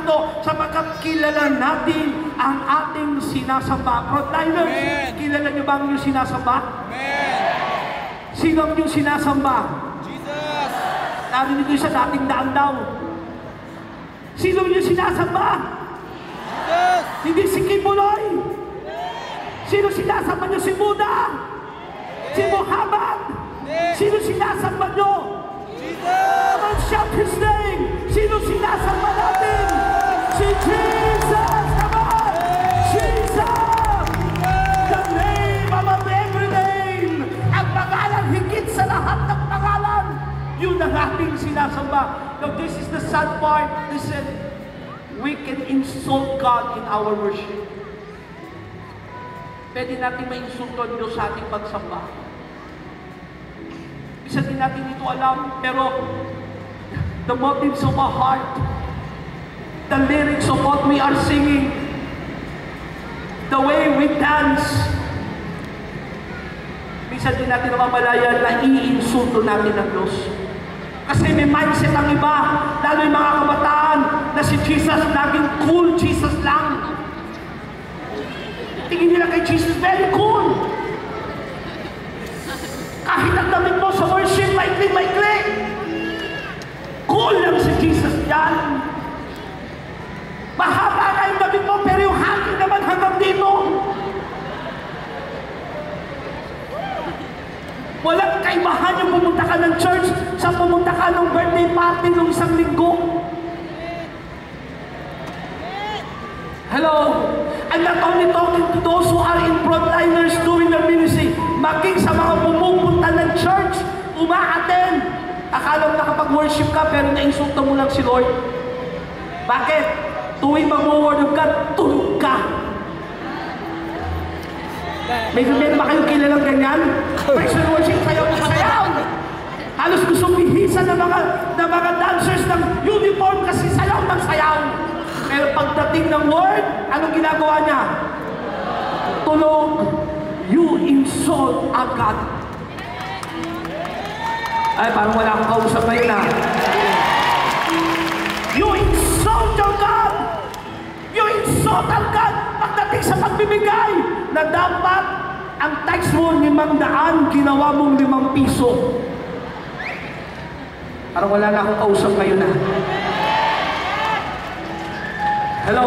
ito sapagkat kilala natin ang ating sinasamba. Frontliners, kilala niyo ba ang inyong sinasamba? Sino ang inyong sinasamba? Jesus! Narinig ko sa dating daan daw. Sino yung sinasamba? Jesus! Hindi si Kibuloy. Sino sinasamba niyo? Si Buddha? Si Muhammad? Sino sinasamba niyo? Jesus! Come on, shout His name! Sino sinasamba natin? Si Jesus! Come on! Jesus! The name above every name! Ang pangalan higit sa lahat ng pangalan! Yun ang ating sinasamba. Now, this is the sad part. Listen, we can insult God in our worship. Pwede natin ma-insulto ang Diyos sa ating pagsamba. Isa din natin ito alam, pero the motives of our heart, the lyrics of what we are singing, the way we dance, minsan din natin namamalayan na i-insulto natin ang Diyos. Kasi may mindset ang iba, lalo yung mga kabataan, na si Jesus laging cool, Jesus lang. Tingin nila kay Jesus, very cool. Kahit ang damit mo sa worship, maikli-maikli. Cool lang si Jesus yan. Mahaba na yung damit mo, pero yung hangin naman hanggang dito. Walang kaibahan yung pumunta ka ng church sa pumunta ka ng birthday party ng isang linggo. Hello? I'm not only talking to those who are in frontliners doing their ministry, maging sa mga pumupunta ng church, umaattend. Akala mo nakapag-worship ka, pero na-insulta mo lang si Lord. Bakit? Tuwing mag-word of God, tulog ka. May ba kayong kilalang ganyan? Praise and worship, sayaw na sayaw. Halos gusto bihisa ng mga dancers ng uniform kasi sayaw ng sayaw. Pero pagdating ng word, anong ginagawa niya? Tulog. You insult a God. Ay, parang wala akong kausap na yun, ha? You insult your God. You insult ang God pagdating sa pagbibigay na dapat ang tax mo 500, ginawa mong 5 piso. Parang wala na akong kausap ngayon, ha? Hello?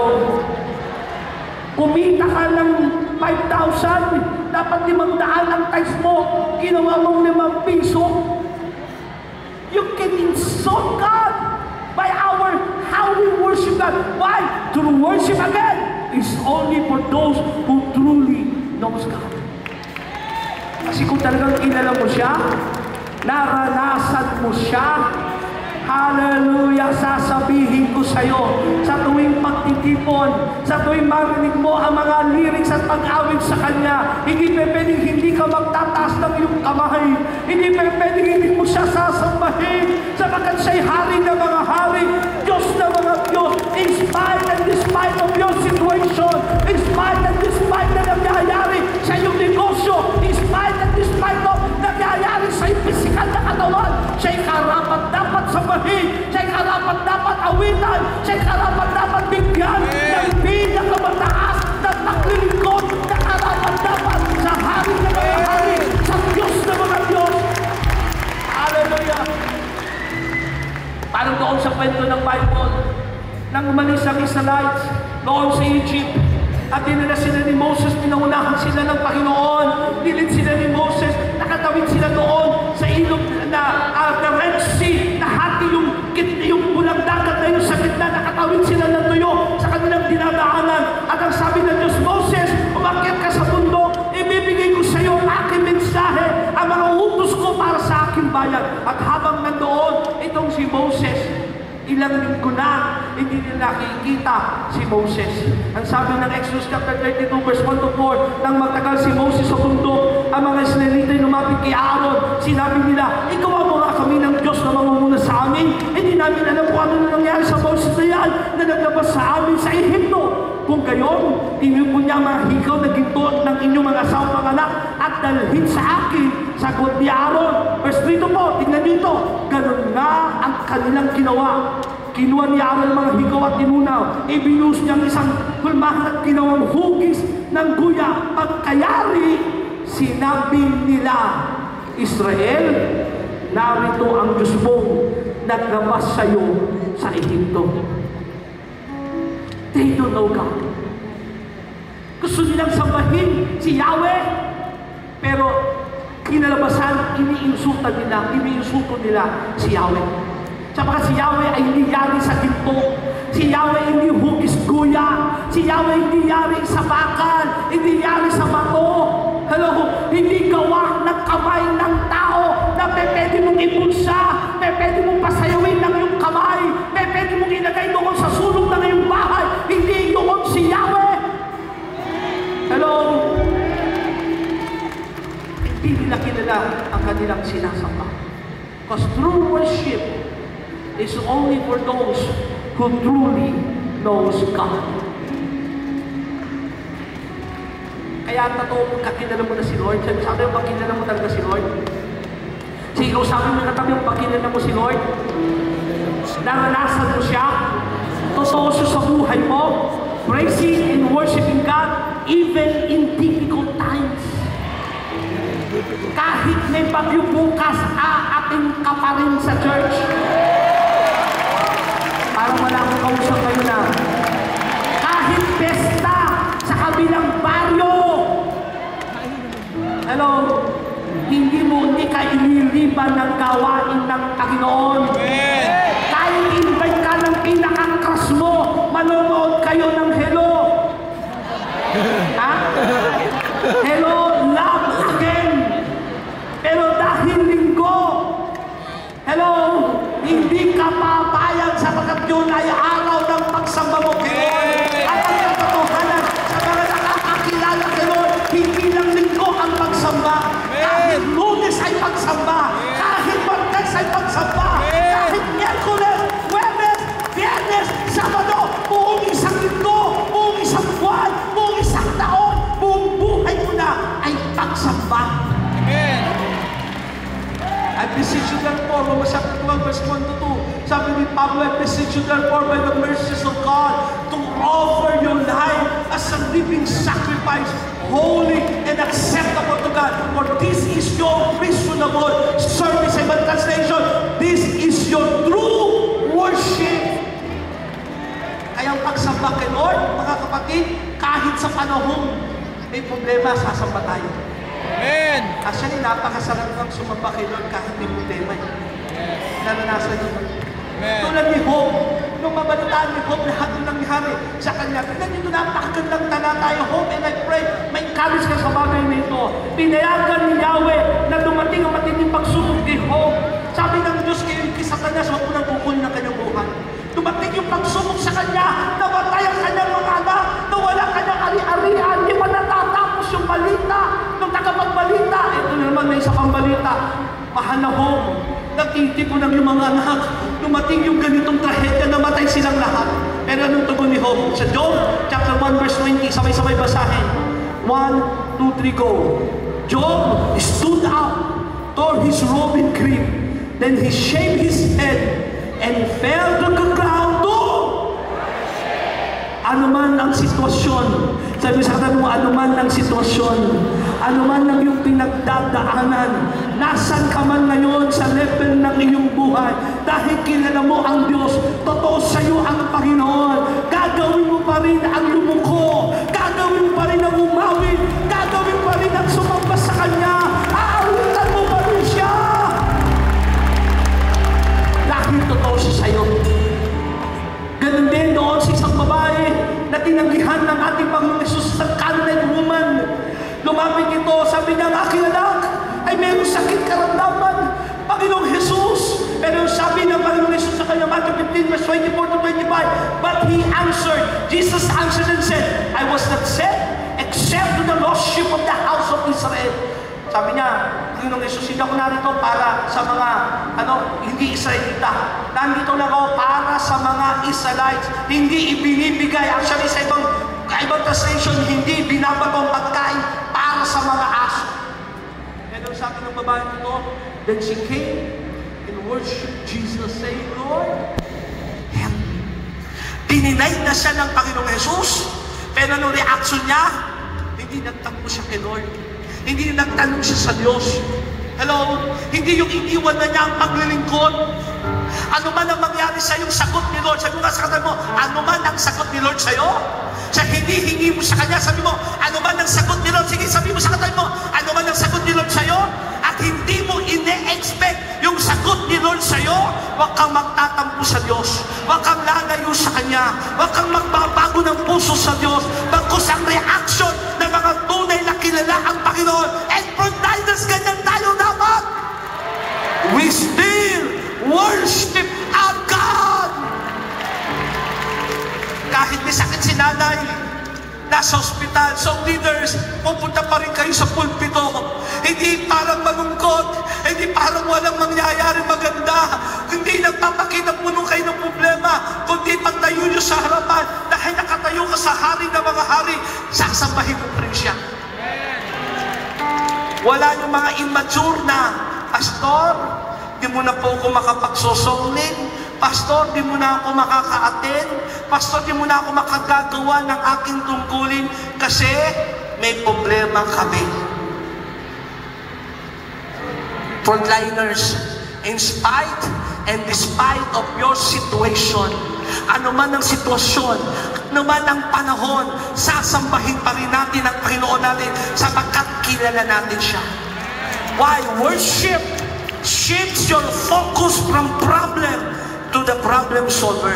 Kumita ka ng 5,000, dapat 500 ang tax mo, ginawa mong 5 piso. You can insult God by how we worship God. Why? To worship again is only for those who truly knows God. Kasi kung talagang kilala mo siya, naranasan mo siya, hallelujah, sasabihin ko sa'yo, sa tuwing pagtitipon, sa tuwing marinig mo ang mga lyrics at pag-awit sa Kanya, hindi pwedeng hindi ka magtataas ng iyong kamay, hindi pwedeng hindi mo siya sasambahin, sapagkat siya'y hari ng mga hari, Diyos ng mga Diyos, in spite and despite of your situation, in spite and despite na nangyayari sa iyong negosyo, in spite and despite of nangyayari sa iyong pisikal na katawan, siya'y karapat dapat sambahin, siya'y karapat dapat awitan, siya'y karapat dapat bigyan ng pinakamataas na paglilingkod na karapat dapat sa hari ng mga hari, sa Diyos ng mga Diyos. Hallelujah! Parang doon sa kwento ng Bible, nang umalis ang Israelites doon sa Egypt, at dinala sila ni Moses, pinaunahan sila ng Panginoon, nilid sila ni Moses, nakatawid sila doon sa ilog na the Red Sea, nahati yung bulang dagat na yung sa gitna, nakatawid sila ng tuyo sa kanilang dinadaanan. At ang sabi ng Diyos, Moses, umakyat ka sa bundok, ibibigay ko sa iyo ang aking mensahe, ang mga utos ko para sa aking bayan. At habang nandoon, itong si Moses, ilang linggo na, hindi nila nakikita si Moses. Ang sabi ng Exodus chapter 32 verse 1 to 4, nang magtagal si Moses sa bundok, ang mga Israelitay lumapit kay Aaron. Sinabi nila, ikaw mo nga kami ng Diyos na mamumuna sa amin. Hindi namin alam kung ano na nangyari sa Moses na yan, na naglabas sa amin sa Ehipto. Kung gayon, tinipon niya mga hikaw na ginto ng inyong mga asawang anak at dalhin sa akin. Sagot ni Aaron, verse 3 to 4, tingnan dito, ganun nga ang kanilang ginawa. Kinuha niya ang mga higaw at tinunaw. Ibinuhos niya ang isang hulmahan at ginawang hugis ng guya. Pagkayari, sinabi nila, Israel, narito ang Diyos mong naglabas sa iyo sa Ehipto. They don't know God. Gusto nilang sambahin si Yahweh, pero kinalabasan, iniinsulto nila si Yahweh. Sapagkat si Yahweh ay hindi yari sa ginto, si Yahweh hindi hugis guya, si Yahweh hindi yari sa bakal, hindi yari sa bato. Hello, hindi gawa ng kamay ng tao na pwede mong ipulsa, pwede mong pasayawin ng iyong kamay, pwede mong ilagay doon sa sulong ng iyong bahay. Hindi doon si Yahweh. Hello? Hindi nila kilala ang kanilang sinasamba. Because true worship is only for those who truly knows God. Kaya totoo kung kakilala mo na si Lord. Sabi mo, pakilala mo talaga si Lord. Sige, sabi mo na kami, pakilala mo si Lord. Naranasan mo siya. Totoo siya sa buhay mo. Praising and worshiping God even in difficult times. Kahit may bagyo bukas, aating ka pa rin sa church. Parang wala akong kausap kayo na. Kahit pesta sa kabilang baryo. Hello? Hindi ka iniliban ng gawain ng Panginoon. Kahit invite ka ng pinaka-crush mo, manonood kayo ng Hello. Ha? Hello, love again. Pero dahil linggo, hello, hindi ka papayag sapagkat yun ay araw ng pagsamba mo kay Lord. At ang katotohanan sa mga nakakakilala kay Lord, hindi lang linggo ang pagsamba. Kahit Lunes ay pagsamba, kahit Martes ay pagsamba, kahit Miyerkules, Huwebes, Biyernes, Sabado, buong isang linggo, buong isang buwan, buong isang taon, buong buhay mo na ay pagsamba. I beseech you therefore, Romans chapter 12, verse 1 to 2. Sabi ni Pablo, I beseech you therefore by the mercies of God to offer your life as a living sacrifice, holy and acceptable to God. For this is your reasonable service. Ibang translation, this is your true worship. Kaya ang pagsamba kay Lord, mga kapatid, kahit sa panahon may problema, sasamba tayo. Amen. Actually, napakasarap ng sumamba kay Lord kahit may problema. Naranasan niyo. Tulad ni Job, nung mabalitaan ni Job lahat ng nangyari sa kanya. Tignan nyo, napakagandang talata yung Job, and I pray, may encourage ka sa bagay nito. Pinayagan ni Yahweh na dumating ang matinding pagsubok kay Job. Sabi ng Diyos kay Satanas, huwag mo nang kukunin ng kanyang buhay. Dumating yung pagsubok sa kanya, namatay ang kanyang mga anak, nawala kanyang ari-arian, di pa natatapos yung balita ng tagapagbalita. Ito naman may isa pang balita. Mahal na Job, nagtitipon ng iyong mga anak, dumating yung ganitong trahedya, namatay silang lahat. Pero anong tugon ni Job? Sa Job, chapter 1, verse 20, sabay-sabay basahin. 1, 2, 3, go. Job stood up, tore his robe in grief, then he shaved his head, and fell to the ground to anuman ang sitwasyon. Sabi sa katabi mo, anuman ang sitwasyon, anuman ang iyong pinagdadaanan, nasan ka man ngayon sa level ng iyong buhay, dahil kilala mo ang Diyos, totoo sa iyo ang Panginoon, gagawin mo pa rin ang lumuko, gagawin mo pa rin ang umawin, gagawin pa rin ang sumamba sa Kanya, aawitan mo pa rin siya. Dahil totoo siya sa iyo. Ganun din doon sa isang babae na tinanggihan ng ating Panginoon Jesus sa Canaanite woman. Lumapit ito, sabi niya, ang aking anak ay mayroong sakit karamdaman, Panginoong Jesus. Pero sabi ng Panginoong Jesus sa kanya, Matthew 15, verse 24 to 25, but he answered, Jesus answered and said, I was not sent except to the lost sheep of the house of Israel. Sabi niya, Panginoong Jesus, hindi ako narito para sa mga hindi Israelita. Nandito lang ako para sa mga Israelites. Hindi ibinibigay. Actually, sa ibang translation, hindi binabatong pagkain para sa mga aso. Pero sabi ng babae nito, then she came and worshiped Jesus, saying, Lord, help Dininay na siya ng Panginoong Jesus. Pero anong reaction niya? Hindi nagtampo siya kay Lord. Hindi nagtanong siya sa Diyos. Hello? Hindi yung iniwan na niya ang paglilingkod. Ano man ang mangyari sa yung sagot ni Lord, sabi mo nga sa katabi mo, ano man ang sagot ni Lord sa'yo, sa hingi mo sa Kanya, sabi mo, ano man ang sagot ni Lord, sige, sabi mo sa katabi mo, ano man ang sagot ni Lord sa'yo, at hindi mo ine-expect yung sagot ni Lord sa'yo, huwag kang magtatampo sa Diyos, huwag kang lalayo sa Kanya, huwag kang magbabago ng puso sa Diyos, bagkus ang reaction ng mga tunay na kilala ang Panginoon. And frontliners, ganyan tayo dapat. We still worship our God. Kahit may sakit si nanay, nasa ospital, so leaders, pupunta pa rin kayo sa pulpito. Hindi parang malungkot, hindi parang walang mangyayari maganda, hindi nagpapakita puno kayo ng problema, kundi pagtayo nyo sa harapan, dahil nakatayo ka sa hari ng mga hari, sasambahin mo pa rin siya. Wala yung mga immature na, Pastor, di mo na po ako makapagsosongling. Pastor, di mo na ako makaka-attend. Pastor, di mo na ako makagagawa ng aking tungkulin kasi may problema kami. Frontliners, in spite and despite of your situation, ano man ang sitwasyon, ano man ang panahon, sasambahin pa rin natin ang Panginoon natin sapagkat kilala natin siya. Why? Worship shifts your focus from problem to the problem solver.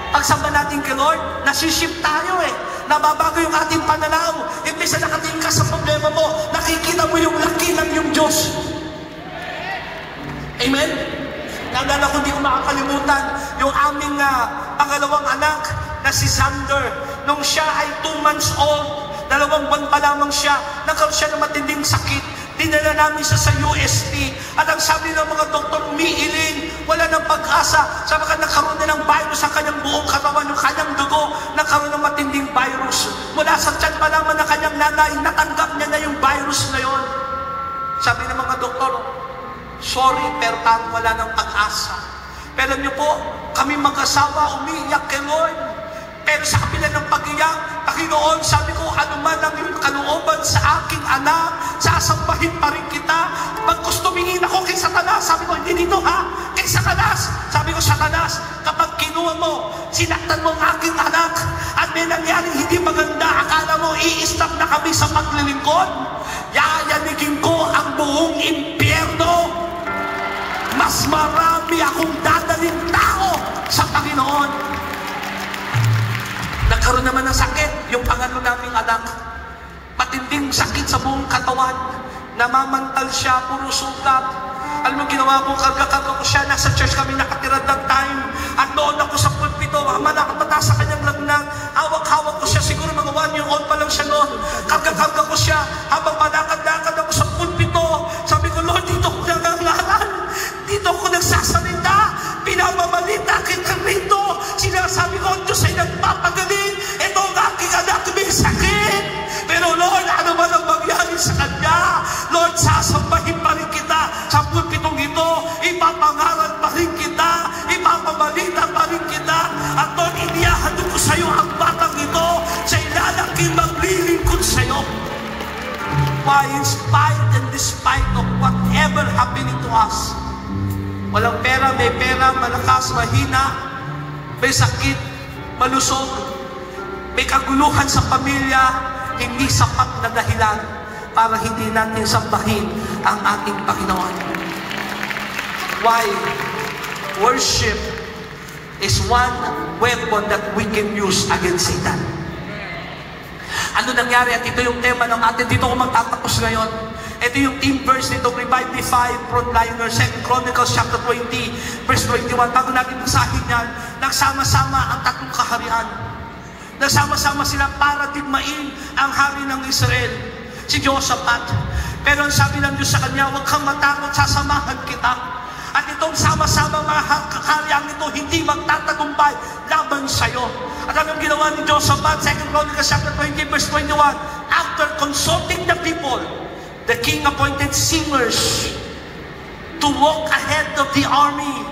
Pagsamba natin kay Lord, nasishift tayo nababago yung ating pananaw. Imbes na nakatingin ka sa problema mo, nakikita mo yung laki ng yung Diyos. Amen? Naalala ko, hindi ko makakalimutan yung aming pangalawang anak na si Sander. Nung siya ay 2 months old, 2 buwan pa lamang siya, nagkaroon siya ng matinding sakit. Dinala namin siya sa UST. At ang sabi ng mga doktor, umiiling, wala ng pag-asa. Sapagkat nagkaroon na ng virus sa kanyang buong katawan, yung kanyang dugo, nagkaroon ng matinding virus. Mula sa tiyan pa naman ng kanyang nanay, natanggap niya na yung virus na yon. Sabi ng mga doktor, sorry, pero parang wala ng pag-asa. Pero niyo po, kami mag-asawa, umiiyak kay Lord. Pero sa kabila ng pag-iyak, Panginoon, sabi ko, ano man ang iyong kalooban sa aking anak, sasambahin pa rin kita. Pagkus tumingin ako kay Satanas, sabi ko, hindi dito ha, kay Satanas. Sabi ko, Satanas, kapag kinuha mo, sinaktan mo ang aking anak, at may nangyaring hindi maganda, akala mo, i-stop na kami sa paglilingkod, yayanigin ko ang buong impyerno. Mas marami akong dadaling tao sa Panginoon. Nagkaroon naman ng sakit, yung pangalo naming anak. Matinding sakit sa buong katawan. Namamantal siya, puro sugat. Alam mo, ginawa ko, karga-karga ko siya. Nasa church kami nakatira that time. At noon ako sa pulpito, mataas sa kanyang lagnang. Hawak-hawak ko siya, siguro mga 1 year old pa lang siya noon. Karga-karga ko siya, habang malakad-lakad ako sa pulpito. Sabi ko, Lord, dito ko nangangalan. Dito ko nagsasalita. Pinamamalita kita rito. Sinasabi ko, ang Diyos ay nagpapagaling. Ito ang aking anak, may sakit. Pero Lord, ano man ang mangyari sa kanya? Lord, sasambahin pa rin kita sa pulpitong ito. Ipapangaral pa rin kita. Ipapamalita pa rin kita. At Lord, iniahando ko sa iyo ang batang ito. Siya'y lalaking maglilingkod sa iyo. Why, in spite and despite of whatever happening to us, walang pera, may pera, malakas, mahina, may sakit, malusog, may kaguluhan sa pamilya, hindi sapat na dahilan para hindi natin sambahin ang ating Panginoon. Why? Worship is one weapon that we can use against Satan. Ano nangyari? At ito yung tema ng atin. Dito ko magtatapos ngayon. Ito yung team verse nito, Revive the 5 Frontliners, 2 Chronicles chapter 20, verse 21. Bago natin basahin yan, nagsama-sama ang tatlong kaharian. Nagsama-sama sila para digmain ang hari ng Israel, si Jehoshaphat. Pero ang sabi ng Diyos sa kanya, huwag kang matakot, sasamahan kita. At itong sama-sama mga kaharian ito, hindi magtatagumpay laban sa'yo. At anong ginawa ni Jehoshaphat, 2 Chronicles chapter 20, verse 21, after consulting the people, the king appointed singers to walk ahead of the army.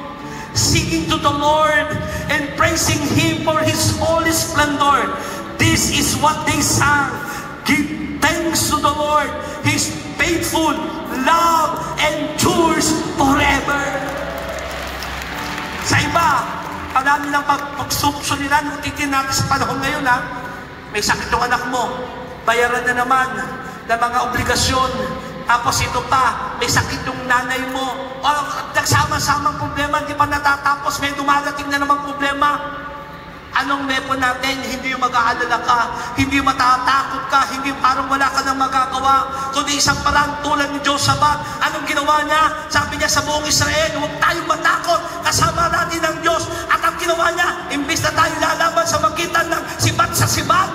singing to the Lord and praising Him for His holy splendor. This is what they sang. Give thanks to the Lord. His faithful love endures forever. Sa iba, marami ng pagsusuliran. Kung titin natin sa panahon ngayon, may sakit yung anak mo, bayaran na naman ng mga obligasyon. Tapos ito pa, may sakit yung nanay mo. O nagsama-samang problema, hindi pa natatapos, may dumadating na namang problema. Anong weapon natin? Hindi yung mag-aalala ka, hindi matatakot ka, hindi parang wala ka nang magagawa, kundi isang parang tulad ni Josaphat. Anong ginawa niya? Sabi niya sa buong Israel, huwag tayong matakot, kasama natin ang Diyos. At ang ginawa niya, imbis na tayo lalaban sa magitan ng sibat sa sibat,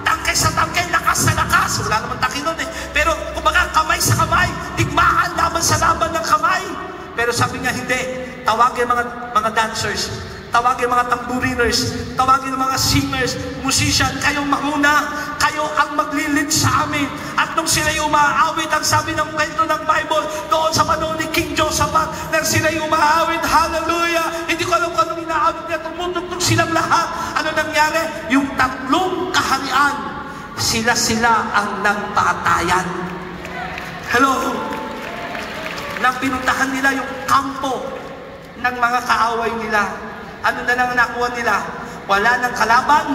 tangkay sa tangkay, lakas sa lakas. Wala naman taki nun eh. Pero kumbaga kamay sa kamay, digmaan laban sa laban ng kamay. Pero sabi niya, hindi. Tawagin mga dancers, tawagin mga tamburiners, tawagin mga singers, musician, kayong manguna, kayo ang maglilid sa amin. At nung sila'y umaawit, ang sabi ng kwento ng Bible, doon sa panahon ni King Josaphat, nang sila'y umaawit, hallelujah, hindi ko alam kung anong inaawit niya, tumutugtog silang lahat. Ano nangyari? Yung tatlong kaharian, sila ang nagpatayan. Hello? Nang pinuntahan nila yung kampo ng mga kaaway nila, ano na lang nakuha nila? Wala nang kalaban,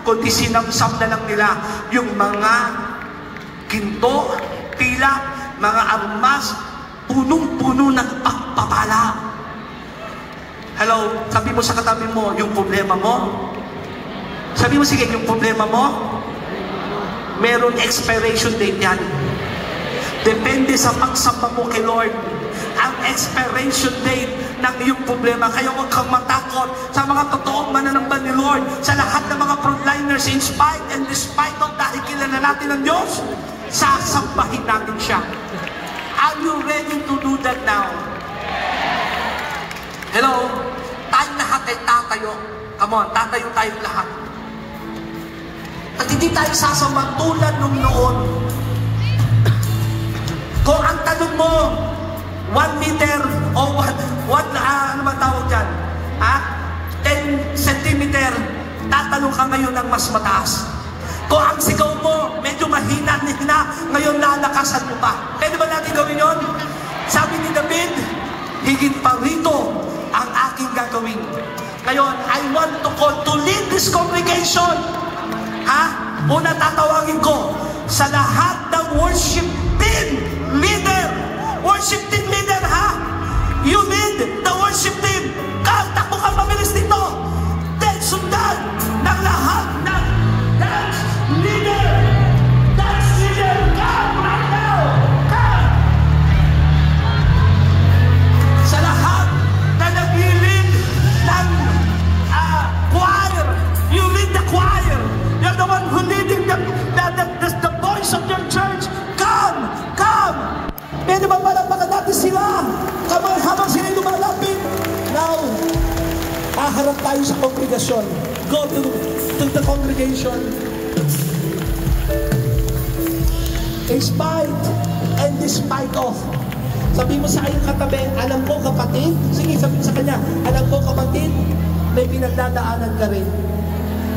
kundi sinamsam na lang nila yung mga ginto, pilak, mga armas, punong-puno ng pagpapala. Hello? Sabi mo sa katabi mo, yung problema mo? Sabi mo, sige, yung problema mo? Meron expiration date yan. Depende sa pagsamba mo kay Lord ang expiration date ng iyong problema. Kaya huwag kang matakot sa mga totoong mananamba ni Lord, sa lahat ng mga frontliners, in spite and despite of, dahil kilala natin ang Diyos, sasambahin natin siya. Are you ready to do that now? Hello? Tayo lahat ay tatayo. Come on, tatayo tayong lahat. At hindi tayo sasamba tulad nung noon. Kung ang tanong mo, 1 meter o ano ba tawag dyan? 10 centimeter, tatanong ka ngayon ng mas mataas. Kung ang sigaw mo, medyo mahina, ngayon lalakasan mo pa. Pwede ba natin gawin yun? Sabi ni David, higit pa rito ang aking gagawin. Ngayon, I want to call to lead this congregation. Una tatawagin ko sa lahat ng worship team leader. Worship team leader, you lead the worship team. Takbo ka mabilis dito. Then sundan ng lahat ng dance leader. Dance leader, come right now. Come. Sa lahat na nag-lead ng choir, you lead the choir. You're the one who leading the voice of your church. Come, come. Pwede ba palapakan natin sila? Habang sila lumalapit. Now, haharap tayo sa kongregasyon. Go to the congregation. In spite and despite of. Sabi mo sa iyong katabi, alam ko kapatid, sige sabi sa kanya, alam ko kapatid, may pinagdadaanan ka rin.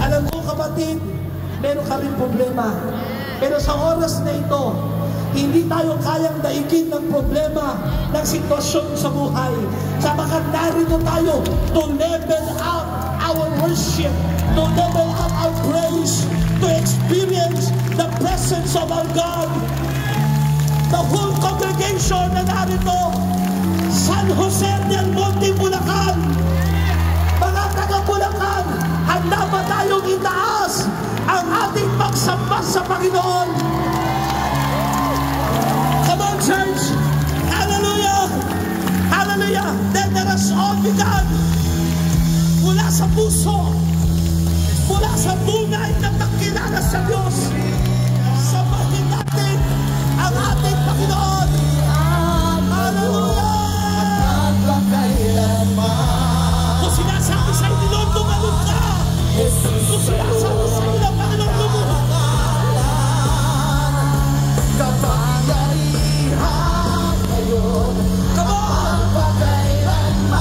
Alam ko kapatid, meron ka rin problema. Pero sa oras na ito, hindi tayo kayang daigin ng problema ng sitwasyon sa buhay. Sapagkat narito tayo to level up our worship, to level up our praise, to experience the presence of our God. The whole congregation na narito, San Jose del Monte, Bulacan, mga taga-Bulacan, handa ba tayong itaas ang ating pagsamba sa Panginoon? Come on, church! Hallelujah! Hallelujah! Then let us all began mula sa puso, mula sa tunay na pagkilala sa Diyos. Sambahin natin ang ating Panginoon. Hallelujah! Kung sinasabi sa'yo ni Lord, tumalog ka. Kung sinasabi sa'yo ng Panginoon, lumuha ka. Kapangyarihan ngayon, kapag pagkailanman,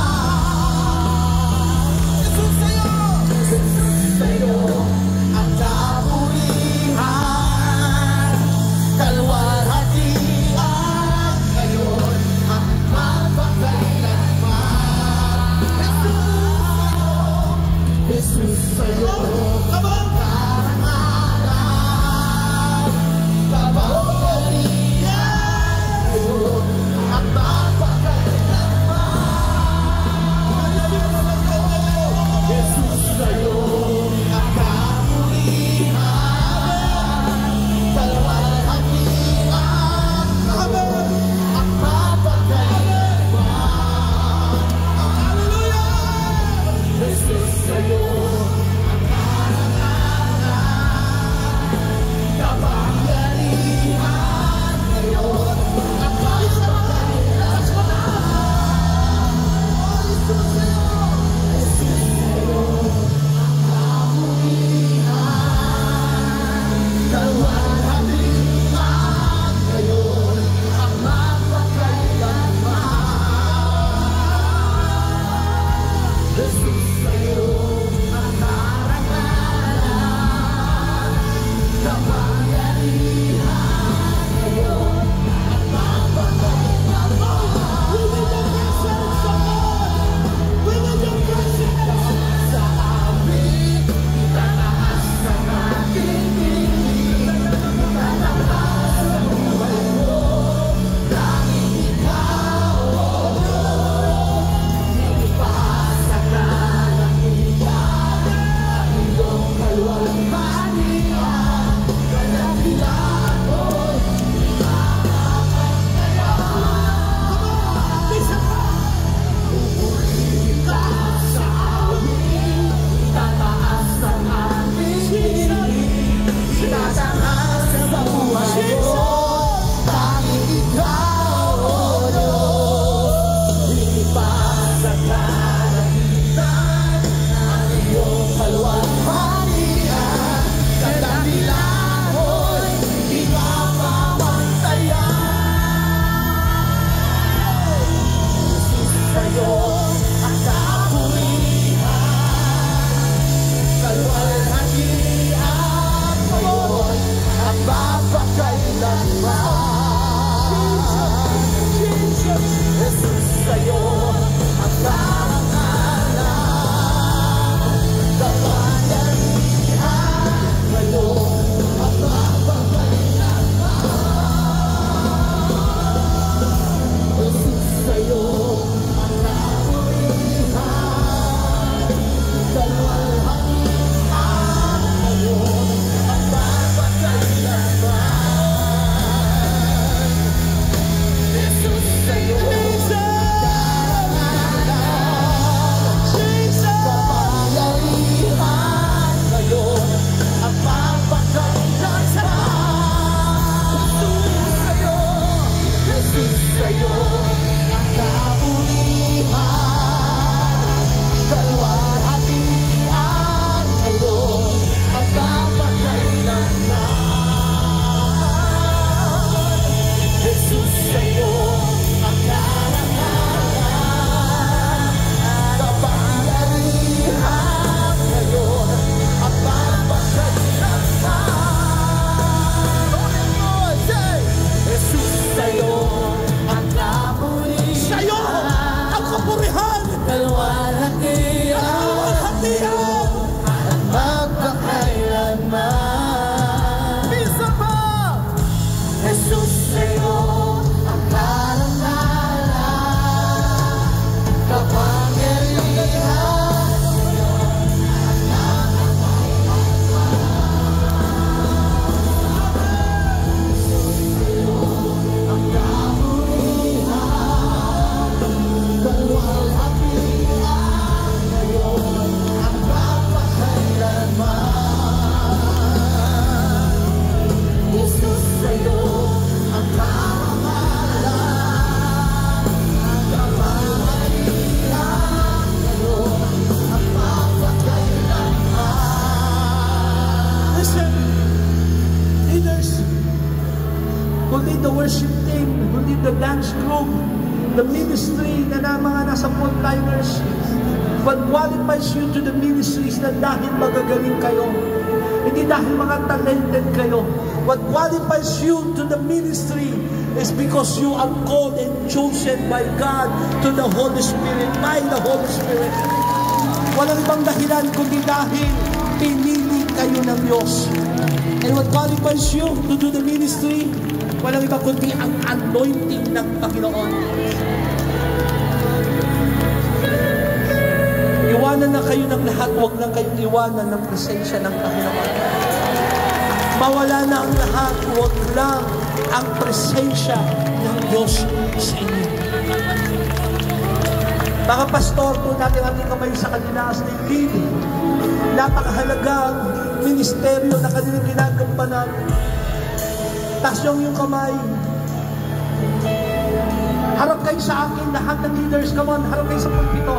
the ministry na mga nasa frontliners. What qualifies you to the ministries na dahil magagaling kayo, hindi dahil mga talented kayo. What qualifies you to the ministry is because you are called and chosen by God to the Holy Spirit, by the Holy Spirit. Walang ibang dahilan kundi dahil pinili kayo ng Diyos. And what qualifies you to do the ministry? Walang iba kundi ang anointing ng Panginoon. Iwanan na kayo ng lahat, huwag lang kayong iwanan ng presensya ng Panginoon. Mawala na ang lahat, huwag lang ang presensya ng Diyos sa inyo. Mga pastor, po natin ating kamay sa kanila as they lead. Napakahalagang ministeryo na kanilang ginagampanan. Taas yung kamay. Harap kayo sa akin, lahat ng leaders. Come on, harap kayo sa pulpito.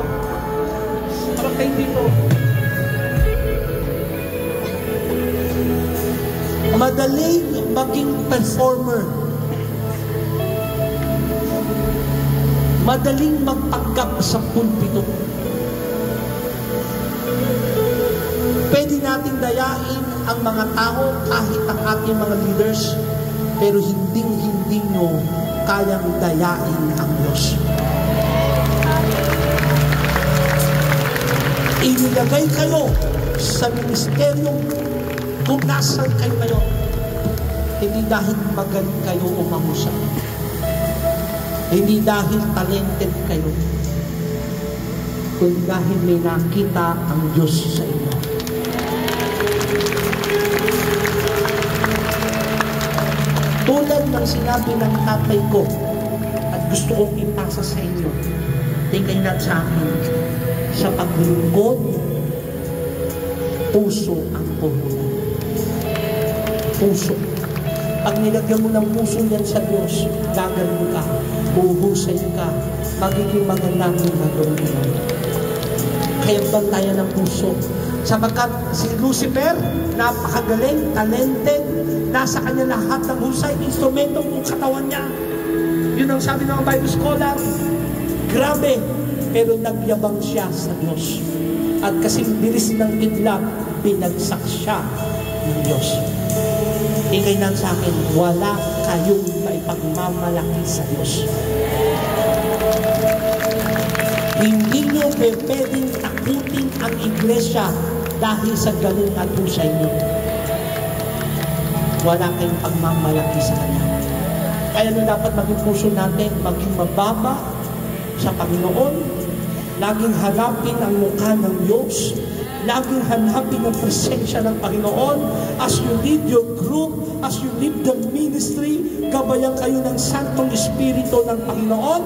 Harap kayo dito. Madaling maging performer. Madaling magpanggap sa pulpito. Pwede natin dayain ang mga tao kahit ang ating mga leaders, pero hindi nyo kayang dayain ang Diyos. Inilagay kayo sa ministeryong kung nasan kayo ngayon, hindi dahil magaling kayo o mahusay. Hindi dahil talented kayo, kundi dahil may nakita ang Diyos sa inyo. Tulad ng sinabi ng tatay ko, at gusto kong ipasa sa inyo, tingnan natin sa akin, sa paglingkod, puso ang puhunan. Puso. Pag nilagyan mo ng puso yan sa Diyos, gagawin ka, huhusay ka, magiging magandang gagawin mo. Kaya bantayan ng puso. Sapagkat si Lucifer, napakagaling, talented, nasa kanya lahat ng husay, instrumento ng katawan niya. Yun ang sabi ng Bible scholar, grabe, pero nagyabang siya sa Diyos. At kasing bilis ng kidlat, binagsak siya ng Diyos. Ingay nang sa akin, wala kayong maipagmamalaki sa Diyos. Hindi nyo pwedeng takutin ang iglesia dahil sa galing at husay nyo. Wala kayong pagmamalaki sa Kanya. Kaya nyo dapat maging puso natin, maging mababa sa Panginoon, laging hanapin ang mukha ng Diyos, laging hanapin ang presensya ng Panginoon. As you lead your group, as you lead the ministry, gabayan kayo ng Santong Espiritu ng Panginoon,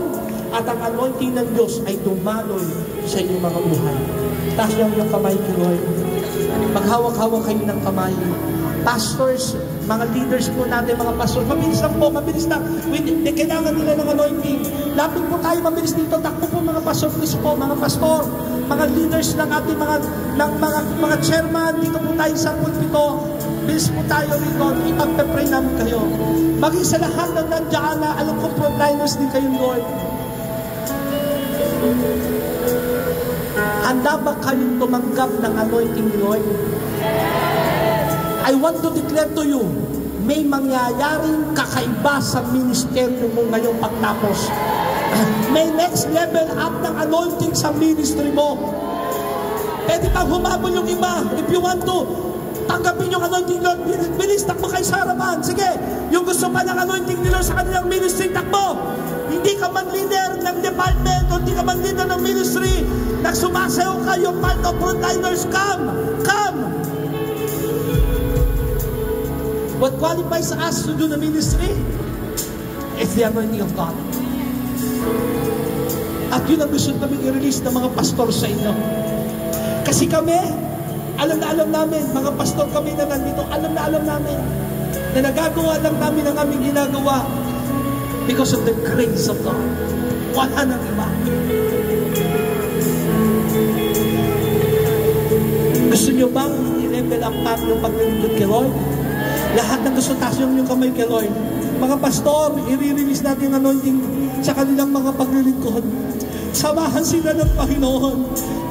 at ang anointing ng Diyos ay dumaloy sa inyong mga buhay. Taas niyo yung kamay ko, Lord. Maghawak-hawak kayo ng kamay. Pastors, mga leaders po natin, mga pastors, mabilis lang po, mabilis lang. Kailangan nila ng anointing. Lapit po tayo, mabilis dito. Takbo po mga pastor, please po, mga pastor, mga leaders ng ating mga chairman, dito po tayo sa pulpito. Bilis po tayo rito, ipagpe-pray namin kayo. Maging sa lahat ng nandiyan na, alam ko frontliners din kayo, Lord. Handa ba kayong tumanggap ng anointing ni Lord? I want to declare to you, may mangyayaring kakaiba sa ministeryo mo ngayong pagtapos. May next level up ng anointing sa ministry mo. Pwede pang humabol yung iba. If you want to, tanggapin yung anointing ni Lord, bilis, takbo kayo sa harapan. Sige, yung gusto pa ng anointing ni Lord sa kanilang ministry, takbo. Hindi ka man leader ng department, o hindi ka man leader ng ministry, nagsumasayaw kayo, part of frontliners, come! What qualifies us to do the ministry is the anointing of God. At yun ang gusto namin i-release ng mga pastor sa inyo. Kasi kami, alam na alam namin, mga pastor kami na nandito, alam na alam namin, na nagagawa lang namin ang aming ginagawa because of the grace of God. Wala nang iba. Gusto nyo bang i-level up natin yung paglilingkod kay Lord? Lahat ng gusto taas yung kamay kay Lord. Mga pastor, i-release natin yung anointing sa kanilang mga paglilingkod. Samahan sila ng Panginoon.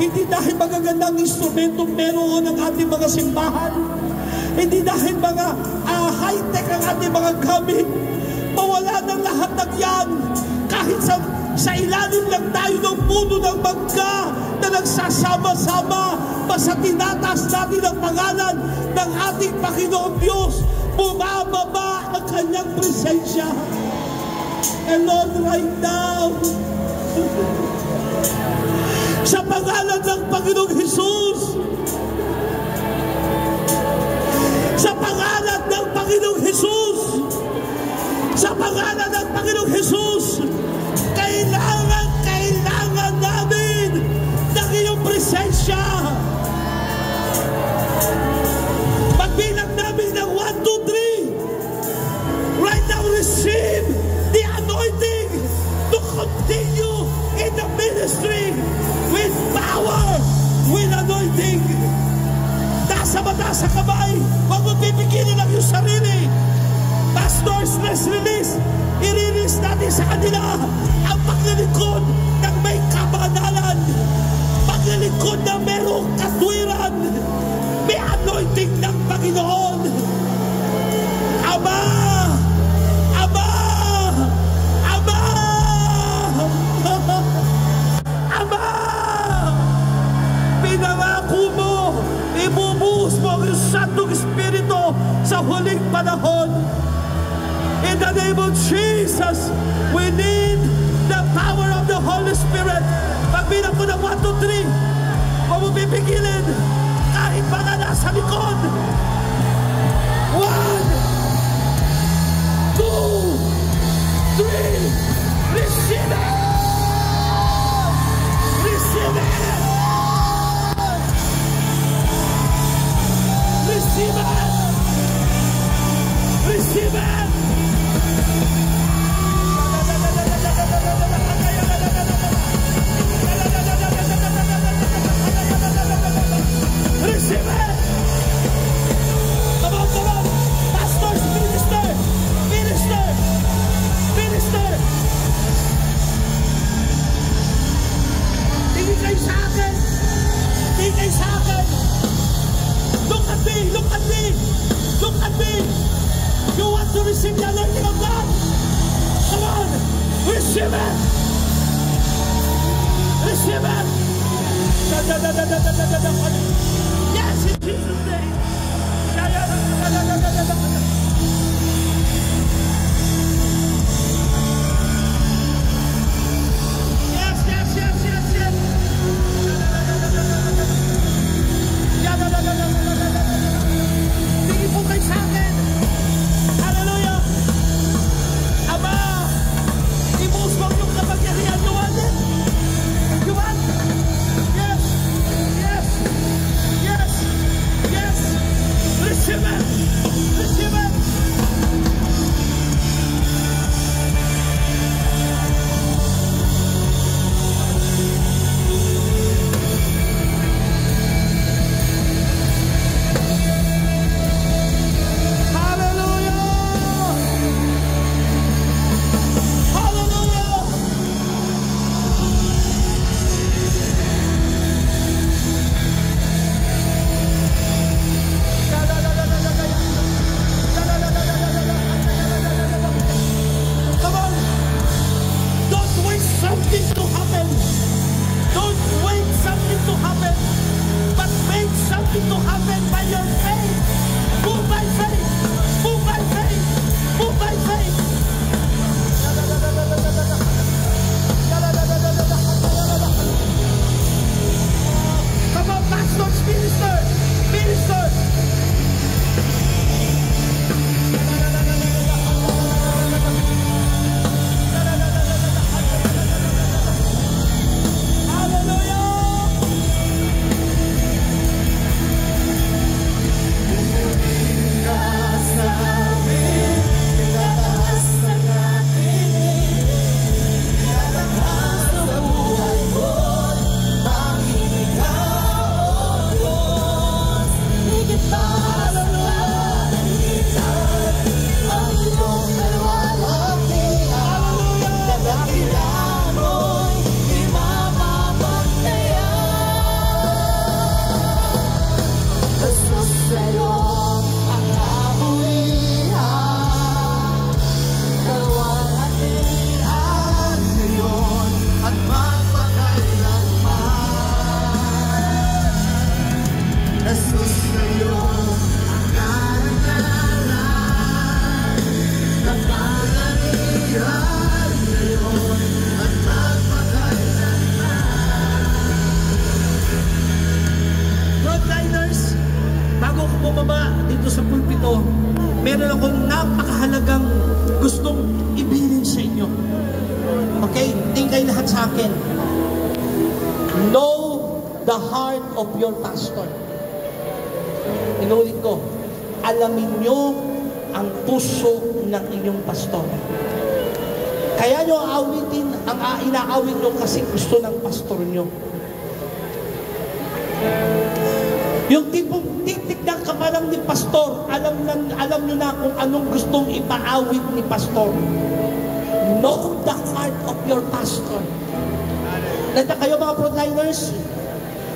Hindi dahil magagandang instrumento meron ang ating mga simbahan. Hindi dahil mga high-tech ang ating mga gamit. Mawala ng lahat ng yan. kahit sa ilalim lang tayo ng puno ng mangga na nagsasama-sama, basta tinataas natin ang pangalan ng ating Panginoong Diyos, bumababa ang kanyang presensya. And Lord, right now, sa pangalan ng Panginoong Jesus, sa pangalan ng Panginoong Jesus, sa pangalan ng Panginoong Jesus, kailangan namin ng iyong presensya. Magbilang namin ng 1, 2, 3. Right now, receive the anointing to continue in the ministry with power, with anointing. Taas sa mata sa kamay, huwag mo pipigilin ang iyong sarili. Pastors, let's release. I-release natin sa kanila ang paglilingkod ng may kabanalan, paglilingkod na merong katwiran, may anointing ng Panginoon. Ama! Ama! Ama! Ama! Pinangako mo, ibubuhos mo ang Santong Espiritu sa huling panahon. In the name of Jesus, we need the power of the Holy Spirit. Pagbilang ko ng 1, 2, 3, huwag mo pipigilin kahit mga nasa likod. 1, 2, 3, receive it! Receive it! Receive it! Receive it! Receive it! Come on! Pastors, minister! Tingin kayo sa akin! Look at me! You want to receive the anointing of God? Come on! Receive it! Receive it! Yes, in Jesus' name! Tingin po kayo sa akin! Hallelujah! Ama! Ibuhos mo yung kapangyarihan. You want it? You want? Yes! Yes! Yes! Yes! Receive it! Receive it! bumaba dito sa pulpito, meron akong napakahalagang gustong ibilin sa inyo. Okay? Tingkay lahat sa akin. Know the heart of your pastor. Inulit ko, alamin nyo ang puso ng inyong pastor. Kaya nyo aawitin ang inaawit nyo kasi gusto ng pastor nyo. Yung tipong titignan ka pa lang ni pastor, alam nyo na kung anong gustong ipaawit ni pastor. Know the heart of your pastor. Nanda kayo mga frontliners?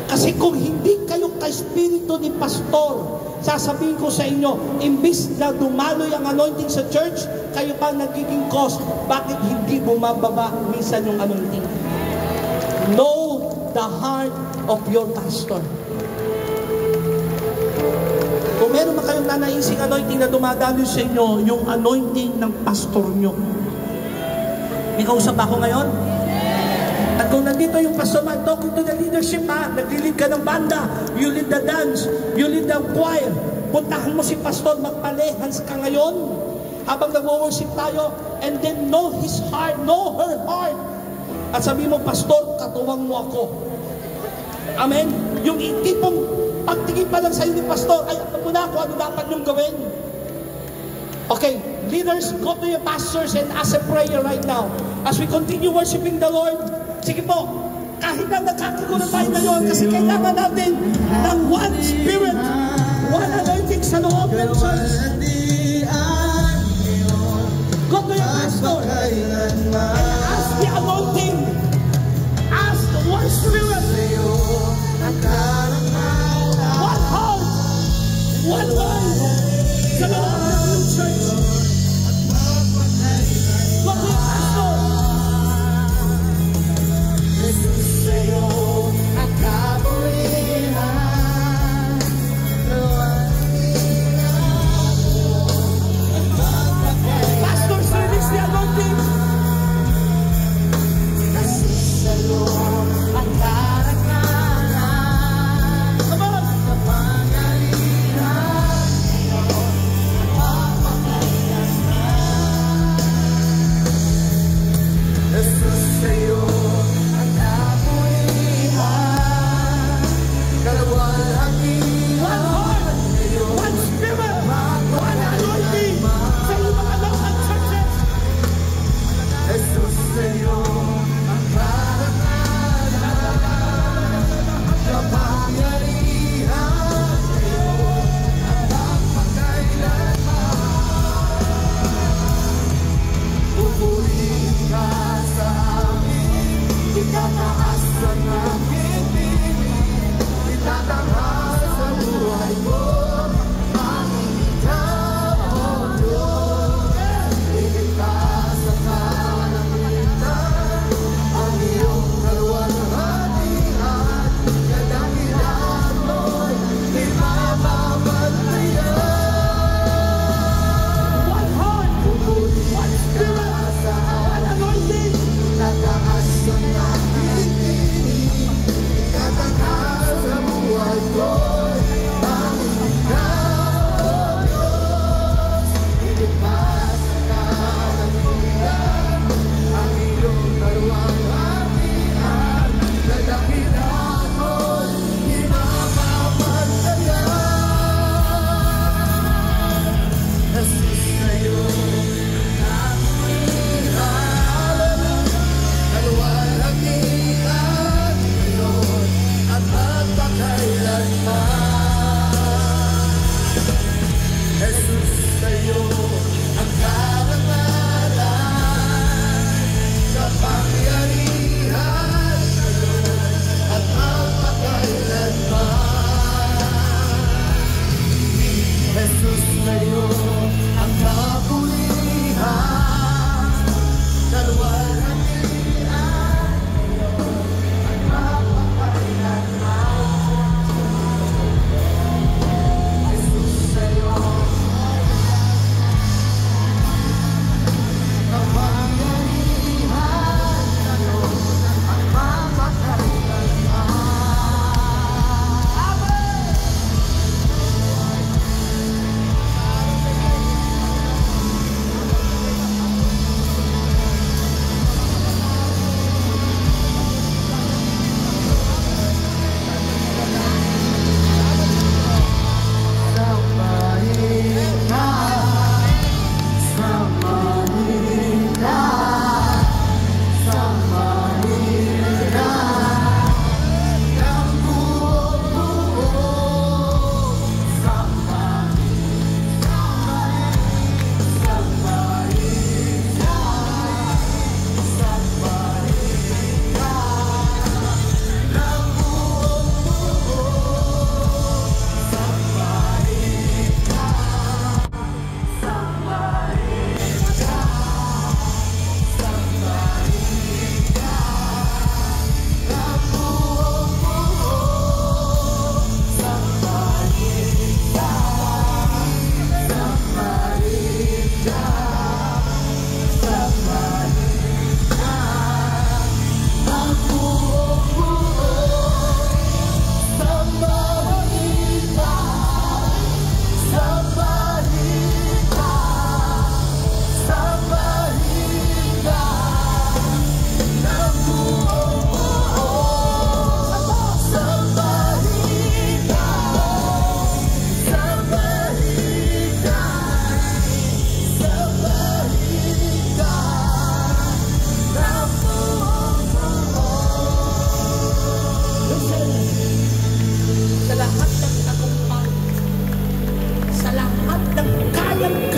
Kasi kung hindi kayo ka-espiritu ni pastor, sasabihin ko sa inyo, imbis na dumaloy ang anointing sa church, kayo pa nagiging cause, bakit hindi bumababa minsan yung anointing? Know the heart of your pastor. Kung meron man kayong nanaising anointing na dumadaloy sa inyo, yung anointing ng pastor nyo. May kausap ako ngayon? At kung nandito yung pastor, I'm talking to the leadership ha, nag-lead ka ng banda, you lead the dance, you lead the choir, puntahan mo si pastor, magpalehans ka ngayon, habang nag-worship tayo, and then know his heart, know her heart. At sabi mo, pastor, katuwang mo ako. Amen? Yung tipong pagtingin pa lang sa'yo ni pastor, ay, alam mo na ako, ano dapat niyong gawin? Okay, leaders, go to your pastors and ask a prayer right now. As we continue worshiping the Lord, sige po, kahit na nagkakagulo tayo ngayon, kasi kailangan natin ng one spirit, one anointing sa loob ng church. Go to your pastor and ask the anointing, ask the one spirit, one heart, one mind sa loob ng church. Go to your pastor. Pastors, release the anointing. Come on.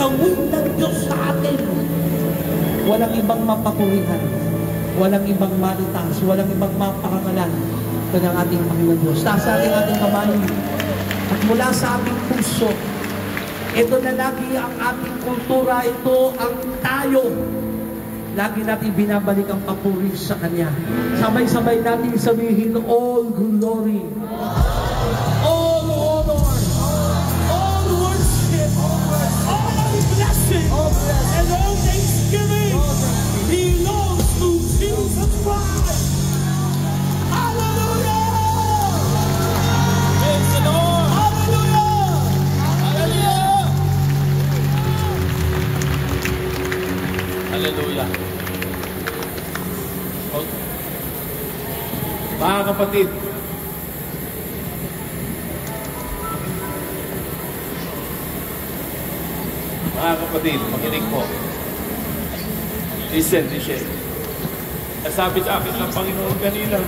gawin ng Diyos sa atin. Walang ibang mapapurihan, walang ibang maritas, walang ibang mapakangalan ito ng ating Panginoon Diyos. Nasa ating kamay at mula sa ating puso, ito na lagi ang ating kultura, ito ang tayo. Lagi natin binabalik ang papuri sa Kanya. Sabay-sabay natin sabihin, all glory, all honor, all worship, all blessing, and all thanksgiving belongs to Jesus Christ. Hallelujah! Praise the Lord. Hallelujah! Hallelujah. Hallelujah. Mga kapatid, makinig po. Listen. Nasabi sa akin ng Panginoon kanina.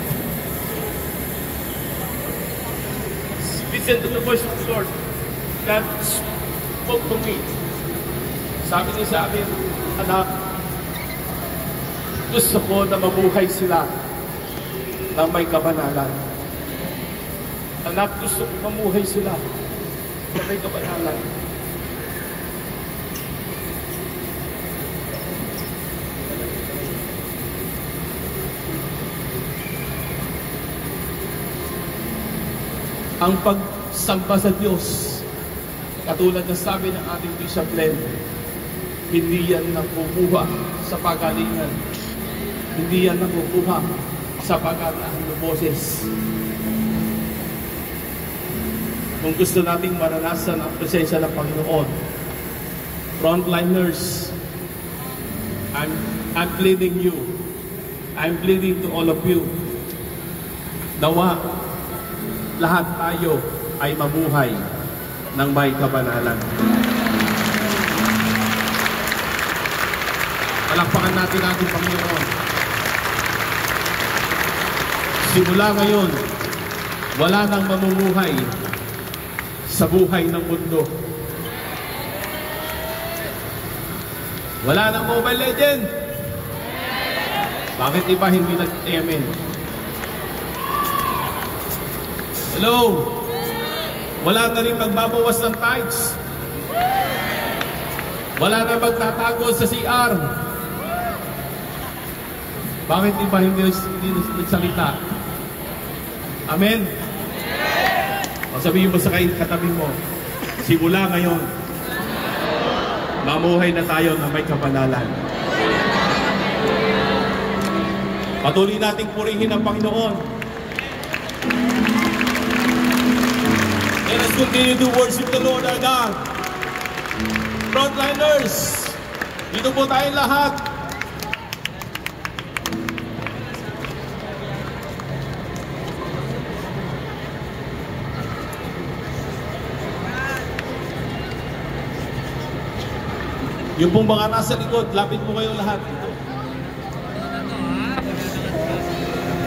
Listen to the voice of the Lord. God spoke to me. Sabi niya sa akin, anak, gusto ko na mabuhay sila ng may kabanalan. Anak, gusto ko mamuhay sila ng may kabanalan. Ang pagsamba sa Diyos, katulad ng sabi ng ating Bishop Len, hindi yan nakukuha sa pagalingan. Hindi yan nakukuha sa pagkakaroon ng boses. Kung gusto nating maranasan ang presensya ng Panginoon, frontliners, I'm pleading you. I'm pleading to all of you. Nawa, lahat tayo ay mabuhay ng may kabanalan. Palakpakan natin ang ating Panginoon. Simula ngayon, wala nang mamumuhay sa buhay ng mundo. Wala nang Mobile Legend. Bakit iba hindi nag-amen? Hello? Wala na rin magbabawas ng tithes. Wala na magtatago sa CR. Bakit iba hindi nagsalita? Amen? O sabihin mo sa katabi mo, simula ngayon, mamuhay na tayo na may kabanalan. Patuloy nating purihin ang Panginoon. Let us continue to worship the Lord our God. Frontliners, dito po tayong lahat. Yung pong mga nasa likod, lapit po kayo lahat.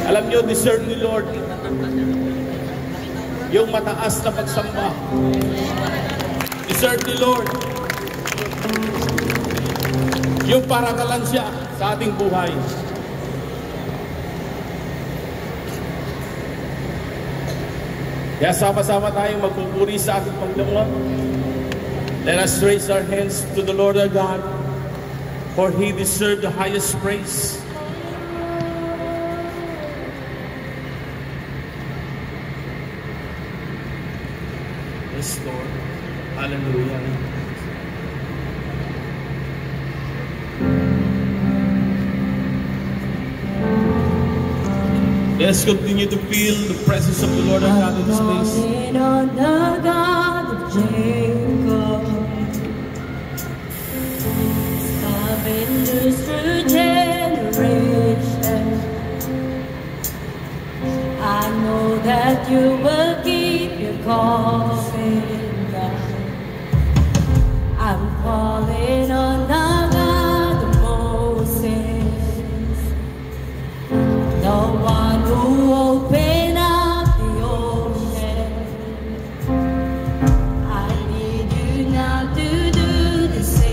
Alam nyo, discern ni Lord yung mataas na pagsamba. Discern ni Lord yung paragalan siya sa ating buhay. Kaya sama-sama tayong magpupuri sa ating Panginoon. Let us raise our hands to the Lord our God, for He deserves the highest praise. Yes, Lord. Hallelujah. Let us continue to feel the presence of the Lord our God in this place. On the God of Jacob, endures through generations. I know that you will keep your covenant. I'm calling on the God of Moses, the one who opened up the ocean. I need you now to do the same.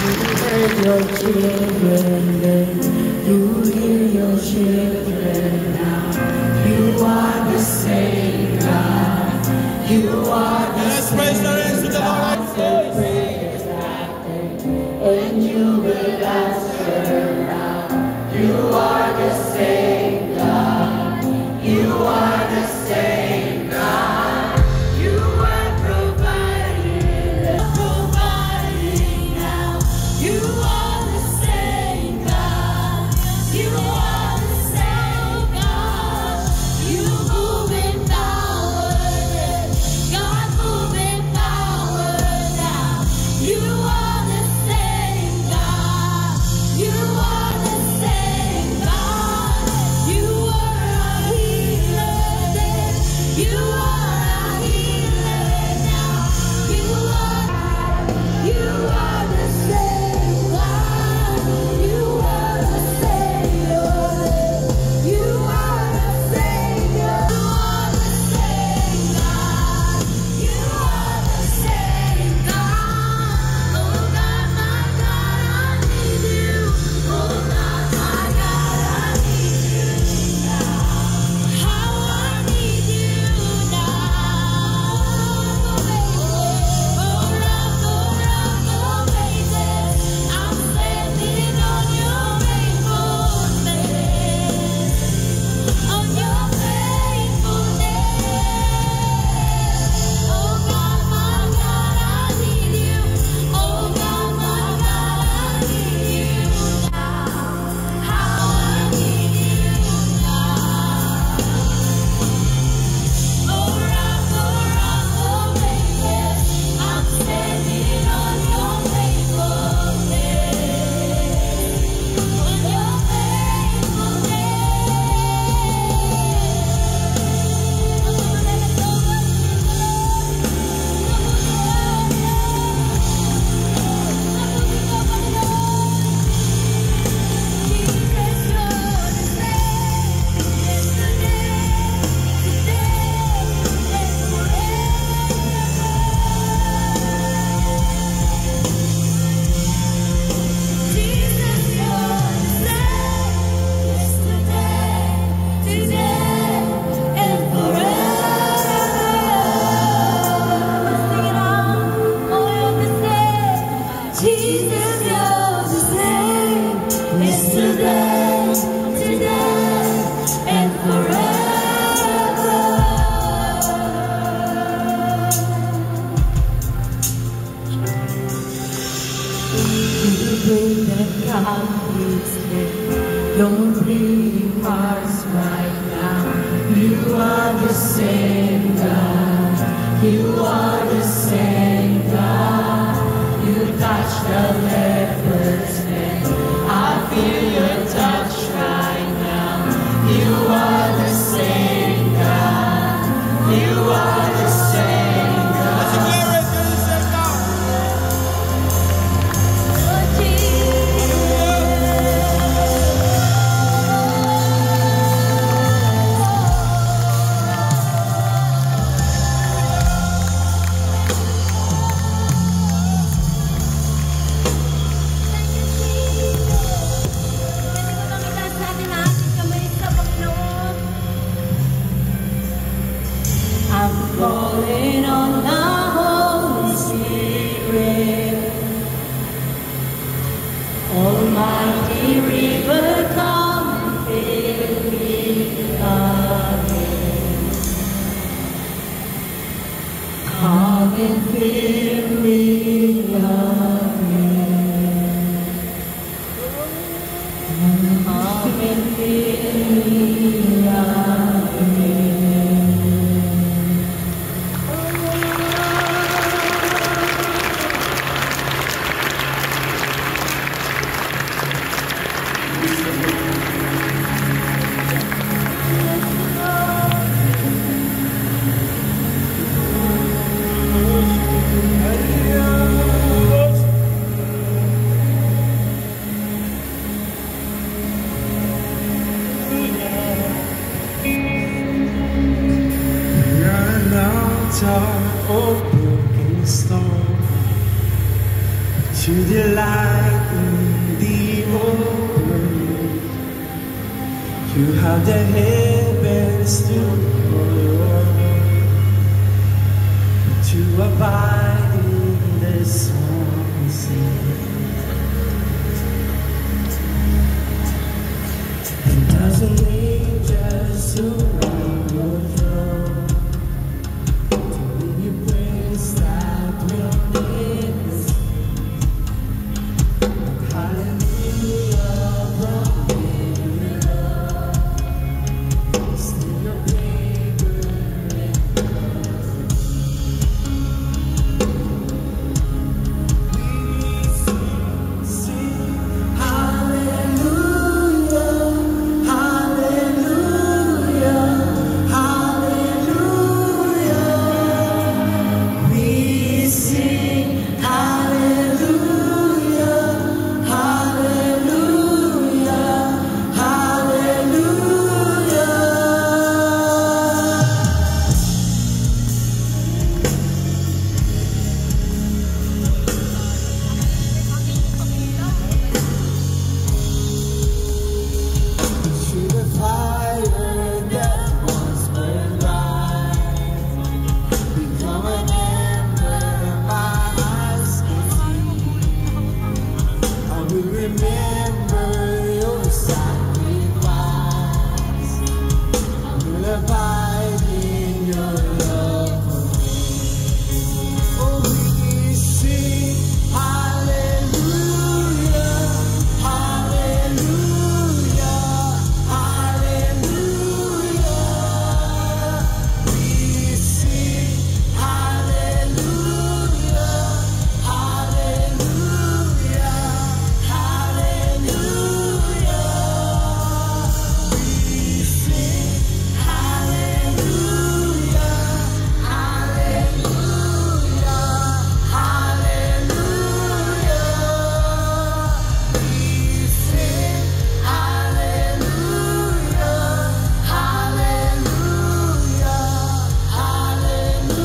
heard your children then, you hear your children now. You are the same God. You are the same God. Prayers after, and you will answer now. You are the same God. You are the same God. You are providing now. You are the same God. You are the same God. You move in power, God move in power now. You are the same God. You are the same God. You are a healer. You are a healer now. You are the same God. You are the same Lord. You are the same God. You are the same God. Oh God, my God, I need you. Oh God, my God, I need you now. How I need you now. Oh rock, amazing. I'm standing on your faithfulness. On your faithfulness. Oh God, my God, I need you. Oh God, my God, I need you now. How I need you now. Oh rock, amazing. I'm standing on your faithfulness. On your Jesus, you're the same yesterday, today, and forever. You bring the conflicts in your bleeding hearts right now. You are the same God. You are the same God. You touch the leper's hand. I feel your touch right now. You are the same God. You are the same God. Oh, I'm calling on the Holy Spirit. Almighty river, come and fill me again. Come and fill me again. Come and fill me again. to delight in the open. You have the heavens to hold, to abide in the songs. 1,000 angels surround your throne, to bring you praise that will never cease. Hallelujah, still your favor and we sing hallelujah, hallelujah, hallelujah. We sing hallelujah, hallelujah, hallelujah. Through the fire that once burned bright, become an ember my eyes can see. I will remember your sacrifice. I will abide in your love for me. Oh, we sing hallelujah, hallelujah, hallelujah. We sing hallelujah, hallelujah, hallelujah. We sing hallelujah, hallelujah, hallelujah. We sing hallelujah, hallelujah, hallelujah.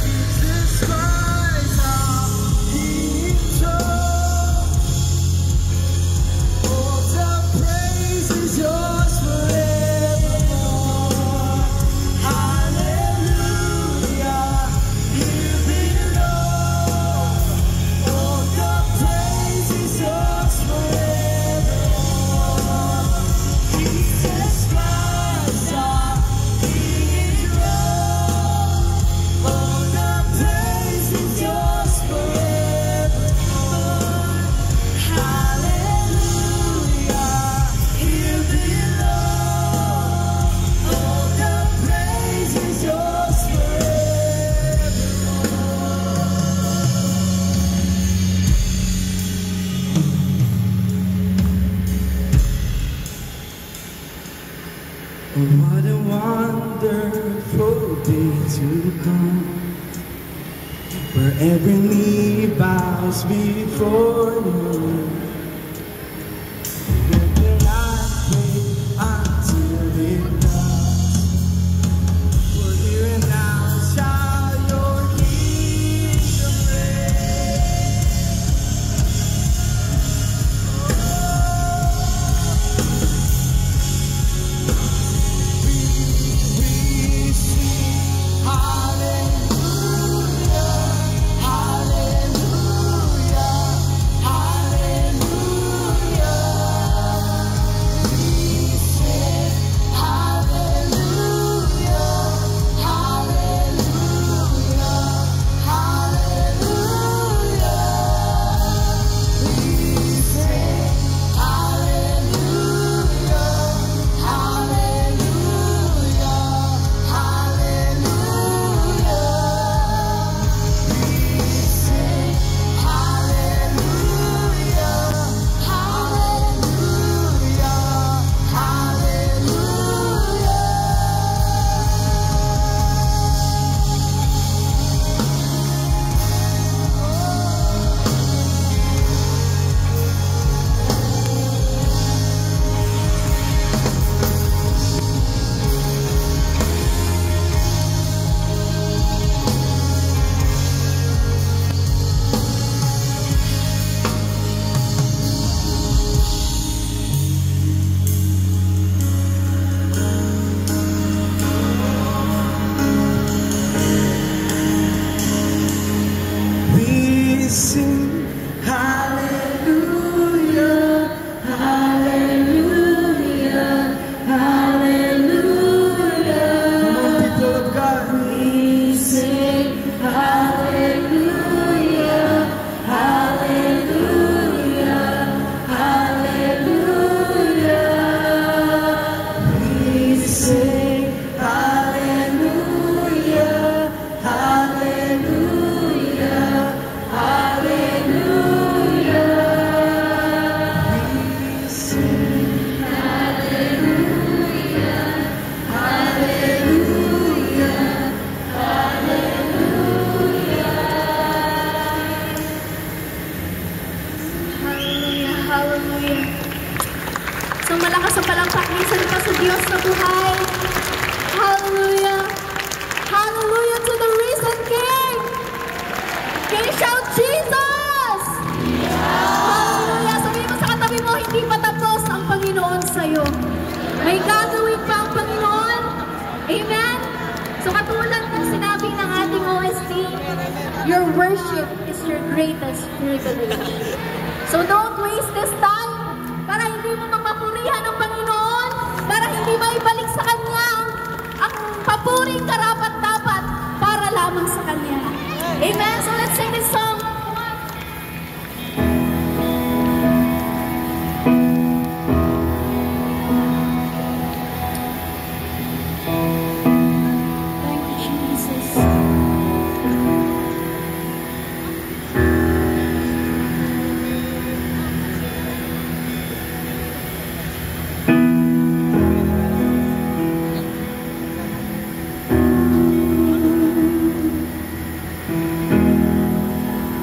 Jesus Christ, our King, all the praise is yours forevermore. Hallelujah, you belong. All the praise is yours forevermore. Jesus Christ, our hero. All the praise is yours forevermore. Hallelujah, you belong. All the praise is yours forevermore. Oh, what a wonderful day to come, where every knee bows before you. Let the night wait until it does. For here and now shall your kingdom reign. We sing hallelujah, hallelujah, hallelujah. sing hallelujah, hallelujah, hallelujah. Come on, people of God. We sing hallelujah, hallelujah, hallelujah. We sing hallelujah, hallelujah, hallelujah. We sing hallelujah, hallelujah, Hallelujah, hallelujah. So malakas ang palakpak minsan pa sa Diyos na buhay. Hallelujah. Hallelujah to the risen King. Can you shout Jesus? Hallelujah. Sabihin mo sa katabi mo, hindi pa tapos ang Panginoon sa'yo. May gagawin pa ang Panginoon. Amen? So katulad ng sinabi ng ating OST, your worship is your greatest privilege. So don't waste this time para hindi mo mapapurihan ang Panginoon, para hindi maibalik sa Kanya ang papuring karapat-dapat para lamang sa Kanya. Amen? So let's sing this song. Thank you, Jesus.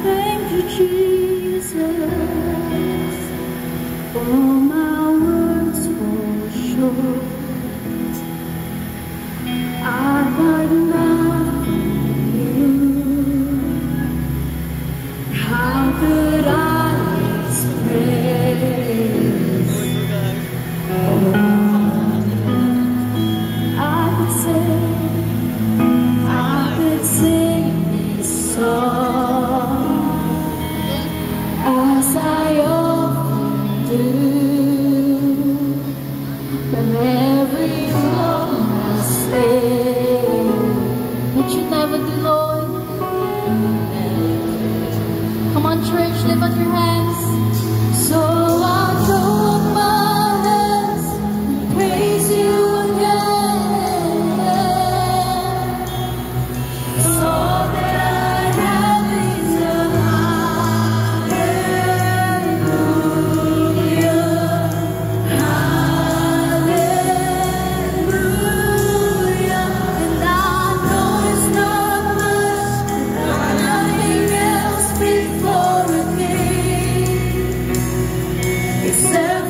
Thank you, Jesus. All my words fall short. I've got nothing. How could I express all I could say? I could sing this song as I often do, from every song I sing. That you never do, Lord. Come on, church, lift up your hands. So I'll throw up my hands and praise you again. So that I have is a hallelujah, hallelujah. And I know it's not much, nothing else before a king, except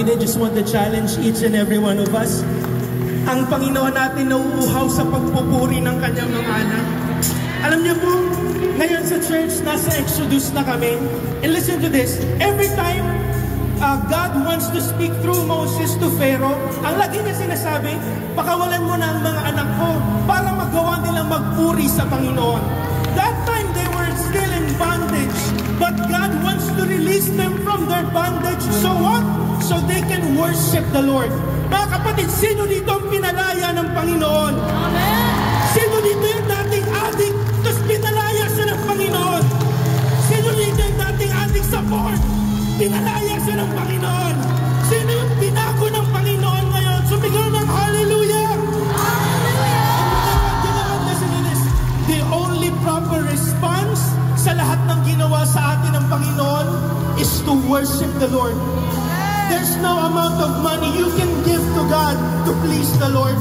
I just want to challenge each and every one of us. Ang Panginoon natin nauuhaw sa pagpupuri ng kanyang mga anak. Alam niyo po, ngayon sa church, nasa Exodus na kami. And listen to this, every time God wants to speak through Moses to Pharaoh, ang lagi niya sinasabi, pakawalan mo na ang mga anak ko para magawa nilang magpuri sa Panginoon. That time they were still in bondage, but God wants to release them from their bondage. So what? So they can worship the Lord. Mga kapatid, sino dito ang pinalaya ng Panginoon? Amen! Sino dito yung dating adik, tapos pinalaya siya ng Panginoon? Sino dito yung dating adik sa porn? Pinalaya siya ng Panginoon. Sino yung binago ng Panginoon ngayon? Sumigaw ng hallelujah! Hallelujah! Listen to this. The only proper response sa lahat ng ginawa sa atin ng Panginoon is to worship the Lord. There's no amount of money you can give to God to please the Lord.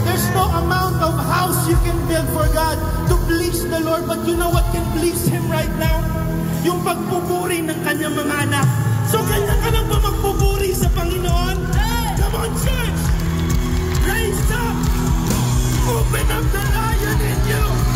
There's no amount of house you can build for God to please the Lord. But you know what can please Him right now? Yung pagpupuri ng kanyang mga anak. So kanya ka lang ba magpupuri sa Panginoon? Come on, church! Raise up! Open up the lion in you!